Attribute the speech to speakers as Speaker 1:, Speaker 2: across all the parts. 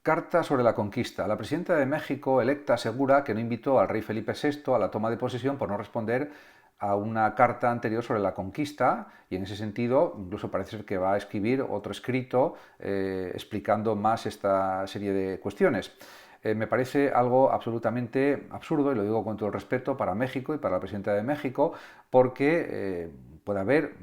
Speaker 1: Carta sobre la conquista. La presidenta de México electa asegura que no invitó al rey Felipe VI a la toma de posesión por no responder a una carta anterior sobre la conquista, y en ese sentido incluso parece ser que va a escribir otro escrito explicando más esta serie de cuestiones. Me parece algo absolutamente absurdo, y lo digo con todo el respeto para México y para la presidenta de México, porque puede haber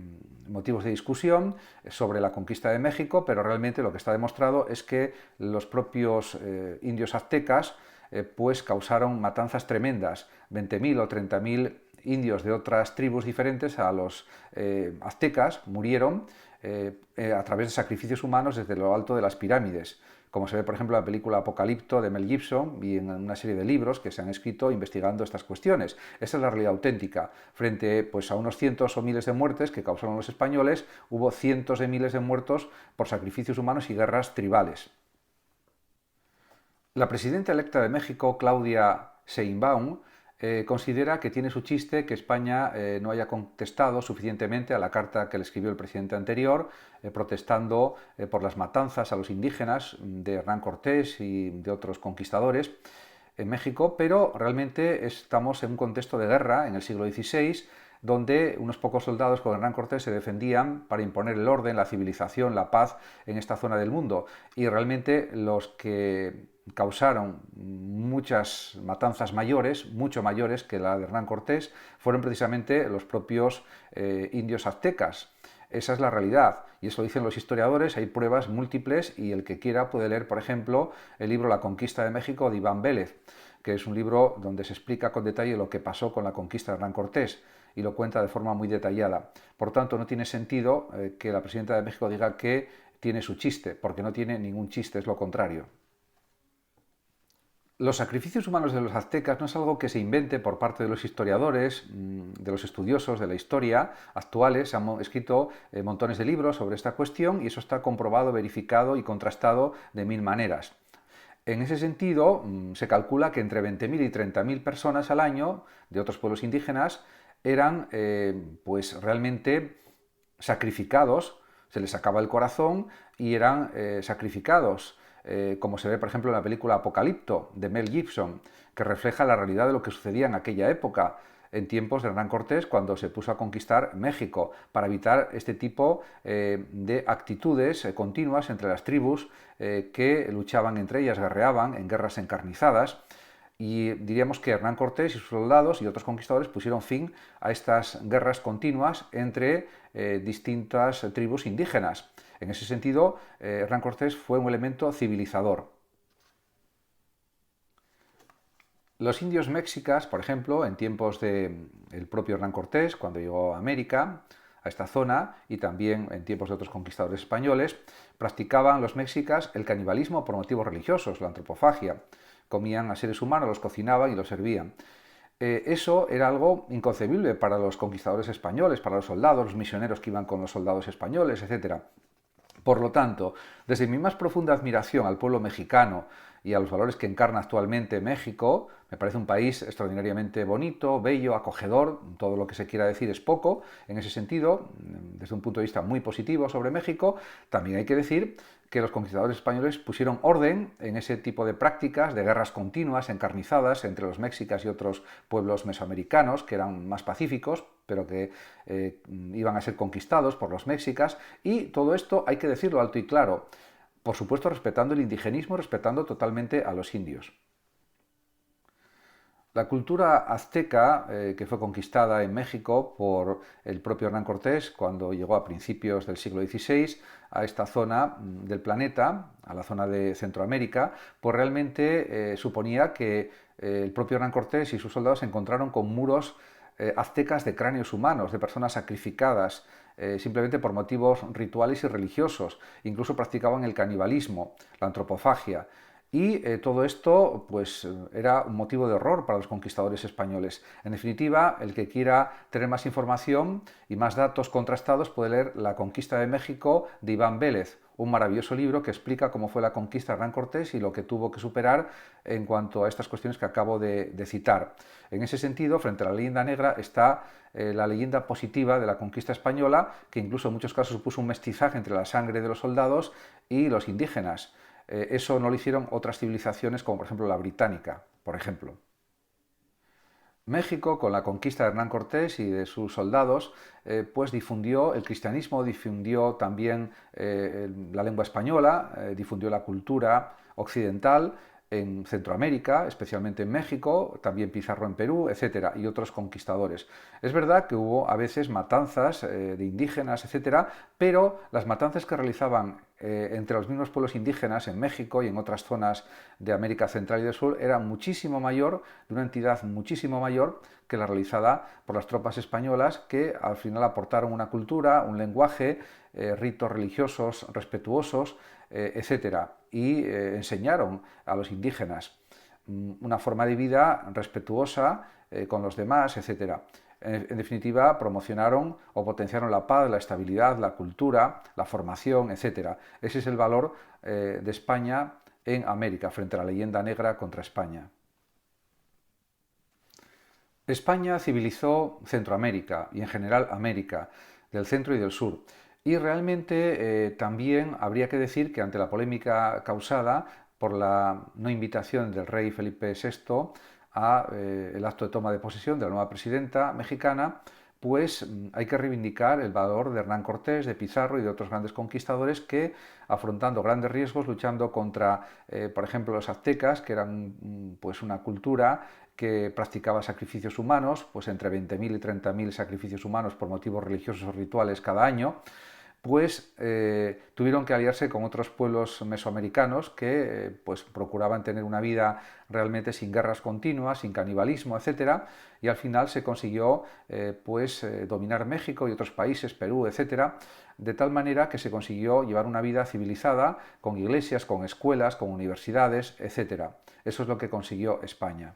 Speaker 1: motivos de discusión sobre la conquista de México, pero realmente lo que está demostrado es que los propios indios aztecas pues causaron matanzas tremendas. 20.000 o 30.000 indios de otras tribus diferentes a los aztecas murieron a través de sacrificios humanos desde lo alto de las pirámides, como se ve por ejemplo en la película Apocalipto de Mel Gibson y en una serie de libros que se han escrito investigando estas cuestiones. Esa es la realidad auténtica. Frente pues, a unos cientos o miles de muertes que causaron los españoles, hubo cientos de miles de muertos por sacrificios humanos y guerras tribales. La presidenta electa de México, Claudia Sheinbaum, considera que tiene su chiste que España no haya contestado suficientemente a la carta que le escribió el presidente anterior, protestando por las matanzas a los indígenas de Hernán Cortés y de otros conquistadores en México, pero realmente estamos en un contexto de guerra en el siglo XVI, donde unos pocos soldados con Hernán Cortés se defendían para imponer el orden, la civilización, la paz en esta zona del mundo. Y realmente los que causaron muchas matanzas mayores, mucho mayores que la de Hernán Cortés, fueron precisamente los propios indios aztecas. Esa es la realidad, y eso lo dicen los historiadores, hay pruebas múltiples, y el que quiera puede leer, por ejemplo, el libro La conquista de México de Iván Vélez, que es un libro donde se explica con detalle lo que pasó con la conquista de Hernán Cortés, y lo cuenta de forma muy detallada. Por tanto, no tiene sentido que la presidenta de México diga que tiene su chiste, porque no tiene ningún chiste, es lo contrario. Los sacrificios humanos de los aztecas no es algo que se invente por parte de los historiadores, de los estudiosos de la historia actuales. Se han escrito montones de libros sobre esta cuestión y eso está comprobado, verificado y contrastado de mil maneras. En ese sentido, se calcula que entre 20.000 y 30.000 personas al año de otros pueblos indígenas eran pues realmente sacrificados, se les sacaba el corazón y eran sacrificados, como se ve por ejemplo en la película Apocalipto de Mel Gibson, que refleja la realidad de lo que sucedía en aquella época, en tiempos de Hernán Cortés, cuando se puso a conquistar México, para evitar este tipo de actitudes continuas entre las tribus que luchaban entre ellas, guerreaban en guerras encarnizadas. Y diríamos que Hernán Cortés y sus soldados y otros conquistadores pusieron fin a estas guerras continuas entre distintas tribus indígenas. En ese sentido, Hernán Cortés fue un elemento civilizador. Los indios mexicas, por ejemplo, en tiempos del propio Hernán Cortés, cuando llegó a América, a esta zona, y también en tiempos de otros conquistadores españoles, practicaban los mexicas el canibalismo por motivos religiosos, la antropofagia. Comían a seres humanos, los cocinaban y los servían. Eso era algo inconcebible para los conquistadores españoles, para los soldados, los misioneros que iban con los soldados españoles, etc. Por lo tanto, desde mi más profunda admiración al pueblo mexicano y a los valores que encarna actualmente México, me parece un país extraordinariamente bonito, bello, acogedor, todo lo que se quiera decir es poco en ese sentido, desde un punto de vista muy positivo sobre México. También hay que decir que los conquistadores españoles pusieron orden en ese tipo de prácticas de guerras continuas, encarnizadas entre los mexicas y otros pueblos mesoamericanos que eran más pacíficos, pero que iban a ser conquistados por los mexicas, y todo esto hay que decirlo alto y claro, por supuesto respetando el indigenismo, respetando totalmente a los indios. La cultura azteca, que fue conquistada en México por el propio Hernán Cortés cuando llegó a principios del siglo XVI a esta zona del planeta, a la zona de Centroamérica, pues realmente suponía que el propio Hernán Cortés y sus soldados se encontraron con muros aztecas de cráneos humanos, de personas sacrificadas, simplemente por motivos rituales y religiosos. Incluso practicaban el canibalismo, la antropofagia. Y todo esto pues, era un motivo de horror para los conquistadores españoles. En definitiva, el que quiera tener más información y más datos contrastados puede leer La conquista de México de Iván Vélez, un maravilloso libro que explica cómo fue la conquista de Hernán Cortés y lo que tuvo que superar en cuanto a estas cuestiones que acabo de citar. En ese sentido, frente a la leyenda negra está la leyenda positiva de la conquista española, que incluso en muchos casos supuso un mestizaje entre la sangre de los soldados y los indígenas. Eso no lo hicieron otras civilizaciones como por ejemplo la británica, por ejemplo. México, con la conquista de Hernán Cortés y de sus soldados, pues difundió el cristianismo, difundió también la lengua española, difundió la cultura occidental en Centroamérica, especialmente en México, también Pizarro en Perú, etcétera, y otros conquistadores. Es verdad que hubo a veces matanzas de indígenas, etcétera, pero las matanzas que realizaban entre los mismos pueblos indígenas en México y en otras zonas de América Central y del Sur era muchísimo mayor, de una entidad muchísimo mayor que la realizada por las tropas españolas, que al final aportaron una cultura, un lenguaje, ritos religiosos respetuosos, etcétera, y enseñaron a los indígenas una forma de vida respetuosa con los demás, etcétera. En definitiva, promocionaron o potenciaron la paz, la estabilidad, la cultura, la formación, etcétera. Ese es el valor de España en América, frente a la leyenda negra contra España. España civilizó Centroamérica y en general América, del centro y del sur. Y realmente también habría que decir que ante la polémica causada por la no invitación del rey Felipe VI a el acto de toma de posesión de la nueva presidenta mexicana, pues hay que reivindicar el valor de Hernán Cortés, de Pizarro y de otros grandes conquistadores que, afrontando grandes riesgos, luchando contra, por ejemplo, los aztecas, que eran pues una cultura que practicaba sacrificios humanos, pues entre 20.000 y 30.000 sacrificios humanos por motivos religiosos o rituales cada año, pues tuvieron que aliarse con otros pueblos mesoamericanos que pues procuraban tener una vida realmente sin guerras continuas, sin canibalismo, etcétera, y al final se consiguió dominar México y otros países, Perú, etcétera, de tal manera que se consiguió llevar una vida civilizada con iglesias, con escuelas, con universidades, etcétera. Eso es lo que consiguió España.